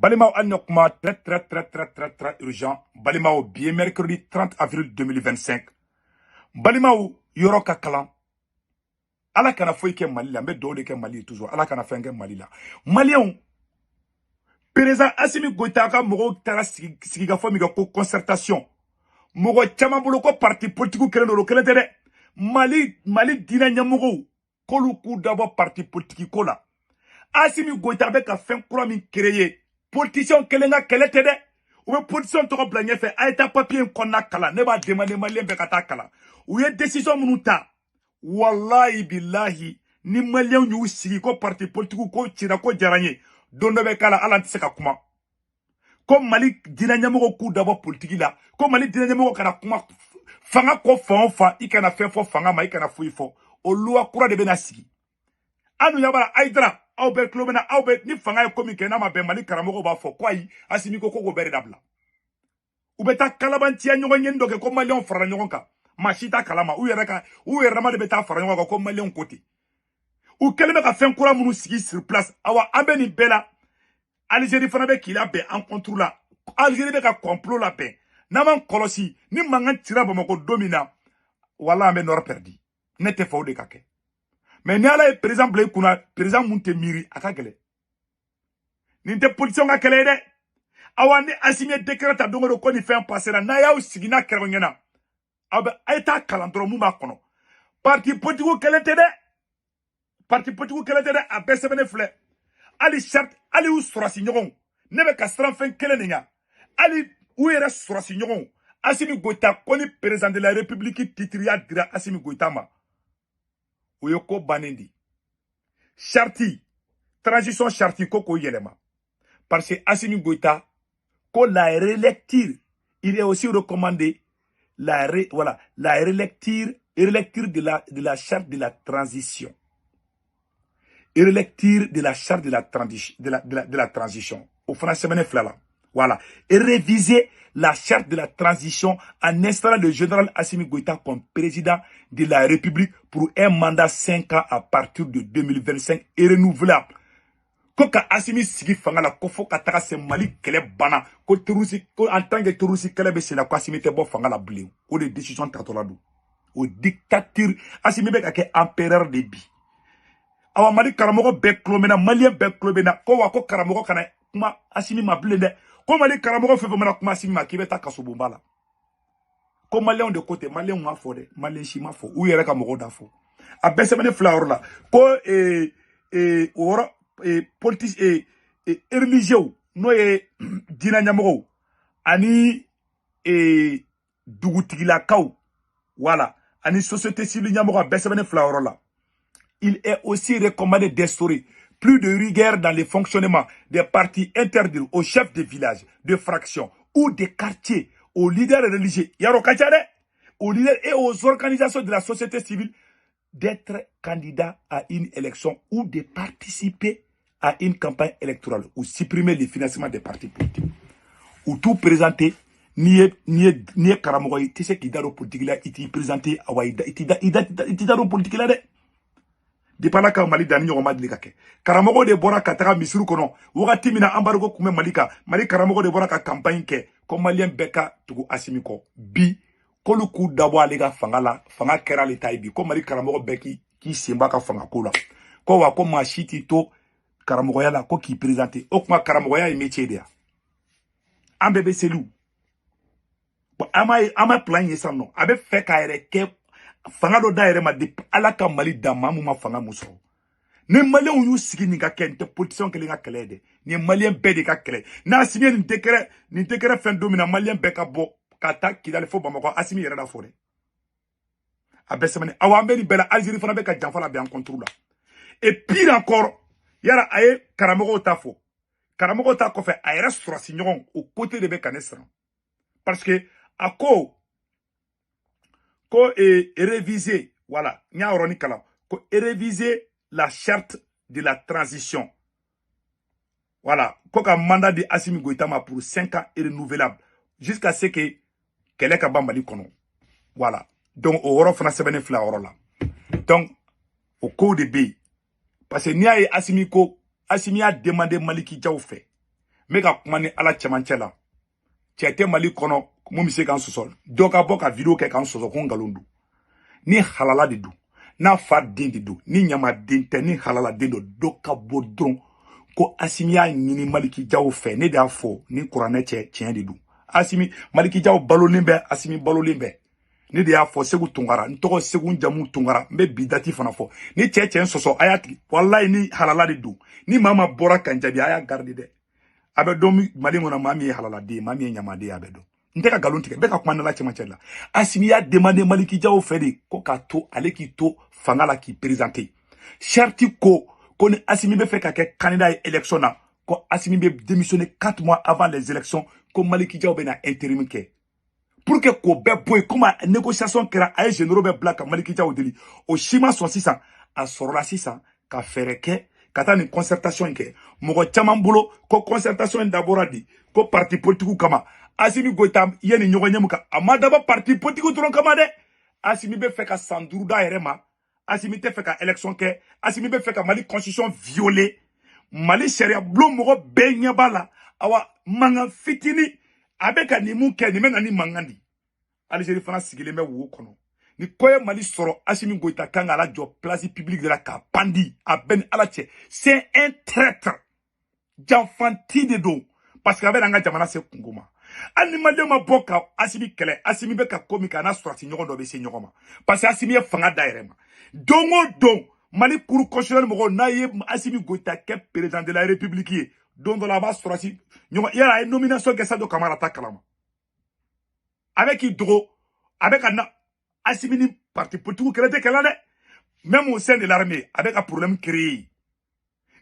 Balimao Annokma, très urgent. Balimao, bien mercredi 30 avril 2025. Balimao, Yoroka Kalan. Ala kana foyi ke Mali la, mais do de ke Mali toujours. Ala kana fenge Mali la. Malien, président Assimi Goïta ka mogo tara sigiga fo mi ko concertation. Mogo chama bolo ko parti politique kelen do kelen tede. Mali dina nyamogo kolu ku d'abord parti politique ko la. Assimi Goïta be ka fen kura min créer. Politicien kelenga kelete de. Ou be politicien to ko blanye fe a eta papier konna kala ne ba demander malien be kata kala. Ou ye décision munuta. Wallahi billahi ni malien yu sigi ko parti politique ko tira ko jaranye dondo be kala ala ntse ka kuma. Ko Mali dina nyamogo ku d'abord politique la. Ko Mali dina nyamogo kana kuma fanga ko fa ikana fen fo fanga ma ikana fu ifo. O loi kura de be na sigi. Anu yabara aidra au be klomena au be ni fanga ko mi kena ma be Mali karamogo ba fo kwai asimi ko bere dabla. Ubeta kalabanti ya nyongo nyendo ke ko Malion fara nyongo ka. Machita kalama ou yere ma de beta fara nyongo ko Malion côté. Ou keleme ka fen kura munu sigi sur place awa abeni bela Algérie fana be kila be en contre la. Algérie be ka complot la be. Naman kolosi ni mangan tira Bamako domina wala ambe nord perdi. Nete fo de kake. Mais ni ala par exemple kuna président munte miri akagele. Ninte polition ka kele de. Awani asigné décret ta dongo ko ni fin passer la na ya usigina kerongena. Abe aita kalandro mu makono. Parti politique kele te de. Parti politique kele te de abe sebene fle. Ali charte ali u surasi nyogon. Nebe ka stran fin kele ninga. Ali u yere surasi nyogon. Assimi Goïta koni président de la République titria dira Assimi Goïta ma. Oyoko banendi. Charti. Transition charti koko yelema. Parce que Assimi Goïta, ko la relecture, il est aussi recommandé la relecture de la charte de la transition. Relecture de la charte de la transition. Au français, voilà. Et réviser la charte de la transition en installant le général Assimi Goïta comme président de la République pour un mandat 5 ans à partir de 2025 et renouvelable. Koka Assimi sigi fangala kofo kataka se Mali kele bana ko terusi ko en tant que terusi kele be sela ko Assimi te bo fangala bleu o de décision tatoladu o dictature Assimi be ka ke empereur de bi awa Mali karamogo be klomena Malien be klomena ko wa ko karamogo kana kuma Assimi ma bleu de ko Mali karamogo fe mena kuma Assimi ma kibeta kasobomba ko Malien de côté Malien ma fo de Malien shi ma fo ou yere ka mogo da fo abese mene flower la ko ora politique religieux no ye dina nyamogo ani dugutigila kaw voilà ani société civile nyamogo besebene flaorola. Il est aussi recommandé d'instaurer plus de rigueur dans le fonctionnement des partis interdits aux chefs de village, de fractions ou de quartiers, aux leaders religieux, aux leaders et aux organisations de la société civile d'être candidat à une élection ou de participer à une campagne électorale ou supprimer le financement des partis politiques. Ou tout présenter, ni karamogo, tu sais qu'il y a politique là, il t'y présenté, il y a politique là. De par là, quand Mali dani nyoma de kake. Karamogo de bora kataka misuru kono. Wakati mina ambargo kume Malika. Mali karamogo de bora ka campagne ke. Comme Malien beka tugu Assimi ko. Bi. Kolu ku dabo alega fangala. Fanga kera le taibi. Comme Mali karamogo beki ki simba ka fanga kola. Ko wa ko machiti to karamogo ya la ko ki présenter. Okuma karamogo ya métier dia. Ambebe selou. Bon ama plan yesa non. Abe fe ka ere ke fanga do daire ma de alaka Mali dama mu ma fanga muso. Ne Malien yu sigi ni ka kente position ke linga kele de. Ni Malien be de ka kele. Na Assimi ni tekere fin domina Malien be ka bo kata kidale fo Bamako Assimi yere da fore. Abesemene awambe ni bela Algérie fana be ka janfala be en contrôle là. Et pire encore, yara aye karamogo tafo. Karamogo ta ko fe ayera sur signon au côté de Bekanesra. Parce que ako ko réviser voilà nya oroni kala ko réviser la charte de la transition voilà ko ka mandat de Assimi Goïta ma pour 5 ans et renouvelable jusqu'à ce que kele ka bambali kono voilà donc au woro fana sebene fla woro la donc au code de B parce que ni ay Assimi a demandé Maliki Diaw fait mega kuma ni ala cɛmancɛ la cɛ tɛ Mali kɔnɔ mun bɛ se k'an sɔsɔ dɔ ka bɔ ka video kɛ k'an sɔsɔ ko ngalon don ni halala de don n'a fa den de don ni ɲamaden tɛ ni halala den don dɔ ka bɔ dɔrɔn ko Asimi y'a ɲini Maliki Jaw fɛ ne de y'a fɔ ni kuranɛ cɛ tiɲɛ de don Asimi Maliki Jaw balolen bɛ Asimi balolen bɛ ne de y'a fɔ Segu Tunkara n tɔgɔ Segu Jamu Tunkara n bɛ bi dati fana fɔ ni cɛ sɔsɔ a y'a tigi wallahi ni halala de don ni maa ma bɔra kan jabi a y'a garde dɛ a bɛ dɔn Mali kɔnɔ maa min ye halaladen maa min ye ɲamaden a bɛ dɔn n tɛ ka galon tigɛ bɛɛ ka kuma n'ala cɛmancɛ la Asimi y'a demandé Maliki Jaw fɛ de ko k'a to ale k'i to fanga la k'i présenter Cherti ko ni Asimi bɛ fɛ ka kɛ candidat ye élection na ko Asimi bɛ démissionner 4 mois avant les élections ko Maliki Jaw bɛ na intérim kɛ pour que ko bɛɛ bɔ yen comme négociation kɛra a ye généraux bɛɛ bila ka Maliki Jaw deli o si ma sɔn sisan a sɔrɔla sisan ka fɛɛrɛ kɛ ka taa ni concertation in kɛ mɔgɔ caman bolo ko concertation in dabɔra di ko parti politique kama Asimi Goïta ye ni ɲɔgɔn ɲɛ mun kan a ma dabɔ parti politique dɔrɔn kama dɛ Asimi bɛ fɛ ka san 5 d'a yɛrɛ ma Asimi tɛ fɛ ka élection kɛ Asimi bɛ fɛ ka Mali constitution violer Mali sariya bulon mɔgɔ bɛɛ ɲɛ b'a la awa mankan fitini a bɛ ka nin mun kɛ nin bɛ na ni mankan di Algérie fana sigilen bɛ wo kɔnɔ ni ko ye Mali sɔrɔ Asimi Goïta kan ka la jɔ place publique de la k'a pandi a bɛ ni ala cɛ c'est un traître janfanti de don parce que a bɛ na an ka jamana se kungo ma hali ni Malien ma bɔ ka Asimi kɛlɛ Asimi bɛ ka ko min kɛ a n'a sɔrɔsi ɲɔgɔn dɔ bɛ se ɲɔgɔn ma parce que Asimi ye fanga da yɛrɛ ma don o don Mali cour constitutionnelle mɔgɔw n'a ye Asimi Goïta kɛ président de la république ye don dɔ la a b'a sɔrɔsi ɲɔgɔn yala a ye nomination kɛ Sadio Kamara ta kalama a bɛ k'i dogo a bɛ ka na Asimi ni parti politique kɛlɛ tɛ kɛlɛ dɛ même au sein de l'armée a bɛ ka problème créer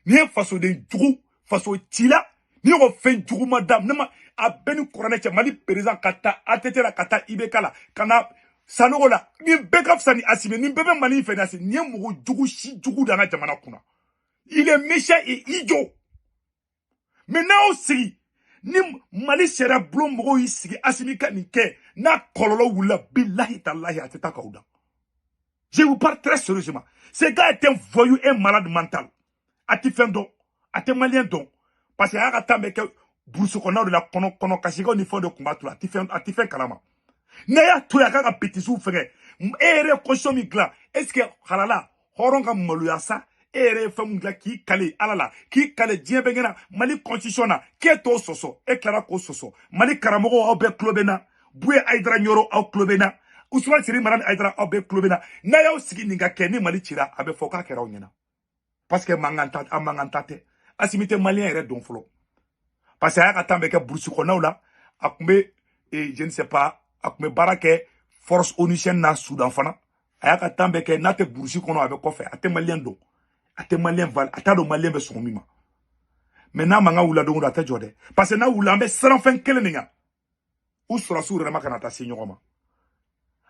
ni ye fasoden jugu faso cila ni y'o fɛn juguma da ne ma a bɛɛ ni kuranɛ cɛ Mali président ka taa ATT la ka taa IBK la ka na Sanogo la ni bɛɛ ka fisa ni Asimi ni bɛɛ bɛ Mali fɛ ni Asimi ni ye mɔgɔ jugu si jugu da an ka jamana kunna il est méchant et idiot mais n'aw sigi ni Mali sariya bulon mɔgɔw y'i sigi Asimi ka nin kɛ n'a kɔlɔlɔ wulila billahi tallahi a tɛ taa k'aw da je vous parle très sérieusement ce gars est un voyou et malade mental a tɛ fɛn dɔn a tɛ malien dɔn parce que a y'a ka temps bɛɛ kɛ burusi kɔnɔnaw de la kɔnɔ kasikaw ni fɛnw de tun b'a to la a tɛ fɛn kalama ne y'a to yen a kan ka bêtisiw fɛngɛ e yɛrɛ ye constitution min dilan est ce que halala hɔrɔn ka maloya sa e yɛrɛ ye fɛn min dilan k'i kale ala la k'i kale diɲɛ bɛɛ ɲɛna Mali constitution na k'e t'o sɔsɔ e tilara k'o sɔsɔ Mali karamɔgɔw aw bɛɛ tulo bɛ n na Buye Aïdara Nioro aw tulo bɛ n na Ousmane Siri Marani Aïdara aw bɛɛ tulo bɛ n na n'a y'aw sigi nin ka kɛ ni Mali cira a bɛ fɔ k'a kɛra aw ɲɛna parce que mankan ta tɛ Asimi tɛ malien yɛrɛ dɔn fɔlɔ parce que a y'a ka temps bɛɛ kɛ burusi kɔnɔnaw la a tun bɛ je ne sais pas a tun bɛ baara kɛ force onusienne na Soudan fana a y'a ka temps bɛɛ kɛ n'a tɛ burusi kɔnɔ a bɛ kɔfɛ a tɛ malien dɔn a tɛ malien val a t'a dɔn malien bɛ sɔn min ma mais n'a mankan wulila don o don a tɛ jɔ dɛ parce que n'a wulila an bɛ siranfɛn kelen de ɲa u sɔrɔsiw yɛrɛ ma ka na taa se ɲɔgɔn ma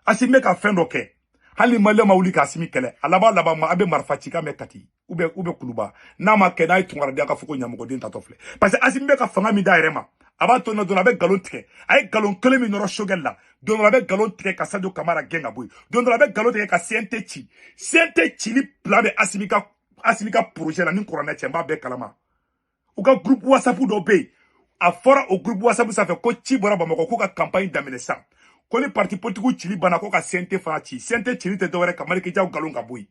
Asimi bɛ ka fɛn dɔ kɛ hali ni malien ma wuli ka Asimi kɛlɛ a laban ma a bɛ marifa ci k'a mɛ Kati ou bien Kuluba n'a ma kɛ n'a ye Tunkara den a ka fɔ ko ɲamɔgɔden tatɔ filɛ parce que Asimi bɛ ka fanga min d'a yɛrɛ ma a b'a to na don a bɛ galon tigɛ a ye galon kelen min nɔrɔ Choguel la don dɔ la a bɛ galon tigɛ ka Sadio Kamara gɛn ka bɔ yen don dɔ la a bɛ galon tigɛ ka CNT ci CNT cili plan bɛ Asimi ka projet la ni kuranɛ cɛ n b'a bɛɛ kalama u ka groupe WhatsApp dɔ bɛ yen a fɔra o groupe WhatsApp sanfɛ ko ci bɔra Bamakɔ ko ka campagne daminɛ sisan ko ni parti politique cili banna ko ka CNT fana ci CNT cili tɛ dɔwɛrɛ ka Maliki Jaw galon ka bɔ yen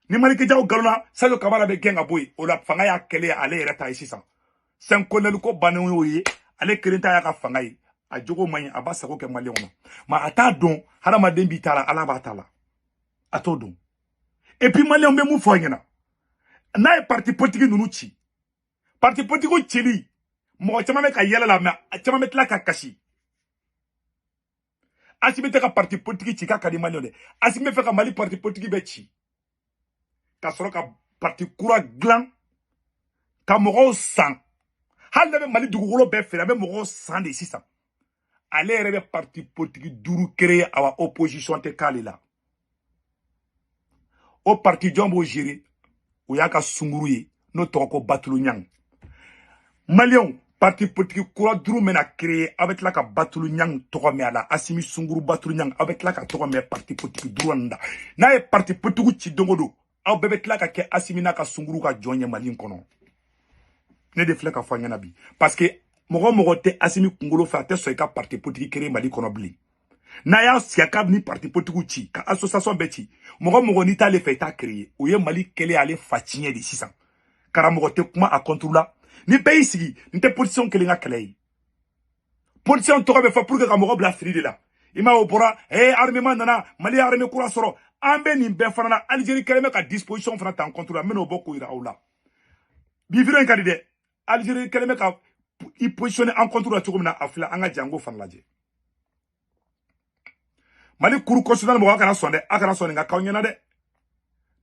ni Maliki Jaw galon na Sadio Kamara bɛ gɛn ka bɔ yen o la fanga y'a kɛlɛ ale yɛrɛ ta ye sisan sen kolonɛli ko bannen y'o ye ale kelen ta y'a ka fanga ye a jogo man ɲi a b'a sago kɛ maliyɛnw na mais a t'a dɔn hadamaden b'i ta la ala b'a ta la a t'o dɔn et puis maliyɛnw bɛ mun fɔ ɲɛna n'a ye parti politique ninnu ci parti politique cili mɔgɔ caman bɛ ka yɛlɛ la mais a caman bɛ tila ka kasi Asimi tɛ ka parti politique ci k'a ka di maliyɛnw dɛ Asimi bɛ fɛ ka Mali parti politique bɛɛ ci ka sɔrɔ ka parti kura dilan ka mɔgɔw san hali ne bɛ Mali dugukolo bɛɛ feere a bɛ mɔgɔw san de sisan ale yɛrɛ bɛ parti politique 5 créer awa opposition tɛ k'ale la o parti jɔn b'o gérer o y'a ka sunguru ye n'o tɔgɔ ko Batulu Ɲang maliyɛnw parti politique kura 5 mɛna créer aw bɛ tila ka Batulu Ɲang tɔgɔ mɛn a la Asimi sunguru Batulu Ɲang aw bɛ tila ka tɔgɔ mɛn parti politique 5 nin da n'a ye parti politique ci don o don aw bɛɛ bɛ tila ka kɛ Asimi n'a ka sunguru ka jɔn ye Mali in kɔnɔ ne de filɛ ka fɔ ɲɛna bi parce que mɔgɔ tɛ Asimi kunkolo fɛ a tɛ sɔn i ka parti politique créer Mali kɔnɔ bilen n'a y'a sigi k'a ni parti politique ci ka association bɛɛ ci mɔgɔ n'i t'ale fɛ i t'a créer o ye Mali kɛlen ale fa tiɲɛ de sisan karamɔgɔ tɛ kuma a contre la ni bɛɛ y'i sigi n tɛ position kelen ka kɛlɛ ye position tɔgɔ bɛ fɔ pour que ka mɔgɔ bila fili de la i ma o bɔra armement nana Mali armée kura sɔrɔ an bɛ nin bɛɛ fana na Algérie kɛlen bɛ ka disposition fana ta en contre la n bɛna o bɔ k'o yira aw la bi vidéo in ka di dɛ Algérie kɛlen bɛ ka i positionner en contre la cogo min na a filɛ an ka jango fana lajɛ Mali cour constitutionnel mɔgɔ kana sɔn dɛ a kana sɔn nin ka k'aw ɲɛna dɛ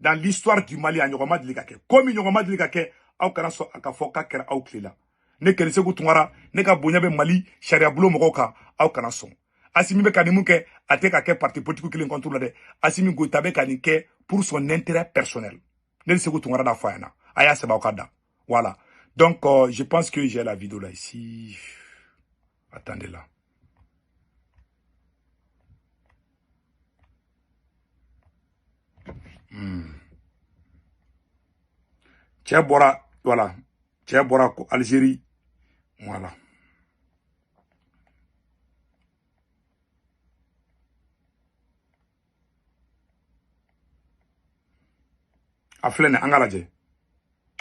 dans l'histoire du Mali a ɲɔgɔn ma deli ka kɛ ko min ɲɔgɔn ma deli ka kɛ aw kana sɔn a ka fɔ k'a kɛra aw tile la ne Kɛni Seku Tunkara ne ka bonya bɛ Mali sariya bolo mɔgɔw kan aw kana sɔn Asimi bɛ ka nin mun kɛ a tɛ ka kɛ parti politique kelen contre la dɛ Asimi Goïta bɛ ka nin kɛ pour son intérêt personnel ne Seku Tunkara n'a fɔ a ɲɛna a y'a sɛbɛn aw ka da voilà donc je pense que j'ai la vidéo là ici attendez là cɛ bɔra voilà cɛ bɔra ko Algérie voilà a filɛ nin an ka lajɛ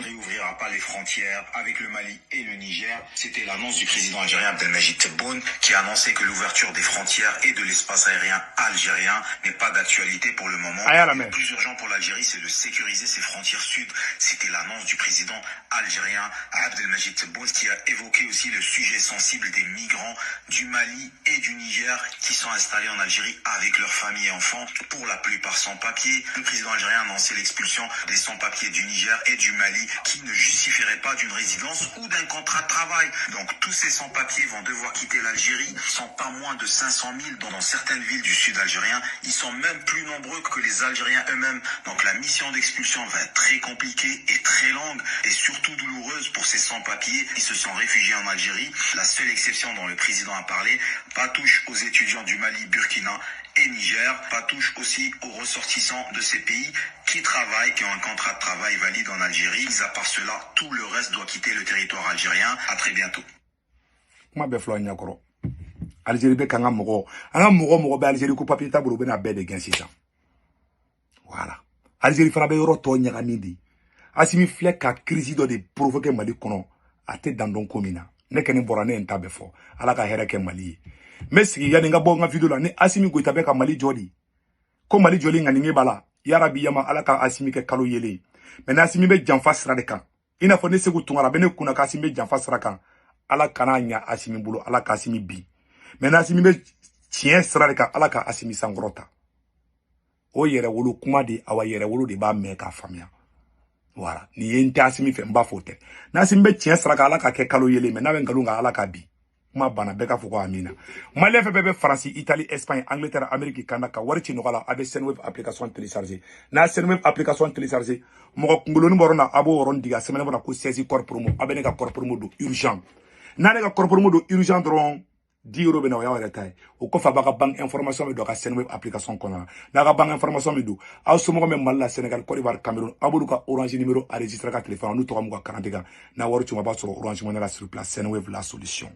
réouvrira pas les frontières avec le Mali et le Niger. C'était l'annonce du président algérien Abdelmajid Tebboune qui a annoncé que l'ouverture des frontières et de l'espace aérien algérien n'est pas d'actualité pour le moment. Le plus urgent pour l'Algérie, c'est de sécuriser ses frontières sud. C'était l'annonce du président algérien Abdelmajid Tebboune qui a évoqué aussi le sujet sensible des migrants du Mali et du Niger qui sont installés en Algérie avec leurs familles et enfants, pour la plupart sans papier. Le président algérien a annoncé l'expulsion des sans-papiers du Niger et du Mali qui ne justifierait pas d'une résidence ou d'un contrat de travail. Donc tous ces sans-papiers vont devoir quitter l'Algérie. Ils sont pas moins de 500 000 dans certaines villes du sud algérien. Ils sont même plus nombreux que les Algériens eux-mêmes. Donc la mission d'expulsion va être très compliquée et très longue et surtout douloureuse pour ces sans-papiers qui se sont réfugiés en Algérie. La seule exception dont le président a parlé, pas touche aux étudiants du Mali, Burkina et Niger, pas touche aussi aux ressortissants de ces pays qui travaillent, qui ont un contrat de travail valide en Algérie. Mis à part cela, tout le reste doit quitter le territoire algérien. À très bientôt. Algérie be kanga mogo anga mogo be Algérie ko papier tabulu be na be de gensisan voilà Algérie fana be yoro to nyagamindi Asimi filɛ ka crise do de provoquer Mali kono ate dandon komina ne keni borane en tabe fo ala ka here ke Mali mais sigi ya nga bo nga video la ne Asimi Goïta be ka Mali jodi ko Mali joli ngani nge bala ya rabbi yama ala ka Asimi ke kalo yele mais na Asimi be janfa sira de kan ina fo ne Seku Tunkara be ne kuna ka Asimi be janfa sira kan ala kana nya Asimi bulu ala ka Asimi bi mais na Asimi be tiɲɛ sira de kan ala ka Asimi sankɔrɔta o yɛrɛ wolo kuma de awa yɛrɛ wolo de b'a mɛn k'a faamuya voilà ni ye n tɛ Asimi fɛ n b'a fɔ tɛ na Asimi be tiɲɛ sira kan ala ka kɛ kalo yele mais n'a bɛ nkalon kan ala ka bi kuma banna bɛɛ ka fɔ ko amina malien fɛ bɛɛ bɛ Faransi Italie Espagne Angleterre Amérique kanda ka wari ci nɔgɔ la a bɛ Senweb application télécharger n'a Senweb application télécharger mɔgɔ kungoloni bɔrɔ na a b'o yɔrɔnin digi a sɛbɛnnen bɔ na ko 16 corps promo a bɛ ne ka corps promo don urgent n'a ne ka corps promo don urgent dɔrɔn 10 euros bena o y'aw yɛrɛ ta ye o kɔfɛ a b'a ka banque information bɛ don a ka Senweb application kɔnɔ n'a ka banque information bɛ don aw somɔgɔ bɛ Mali la Sénégal Côte d'Ivoire Cameroun aw b'olu ka orange numéro enregistré ka téléphone n'u tɔgɔ m'u ka 40 kan n'a wari cuma b'a sɔrɔ orange money la sur place Senweb la solution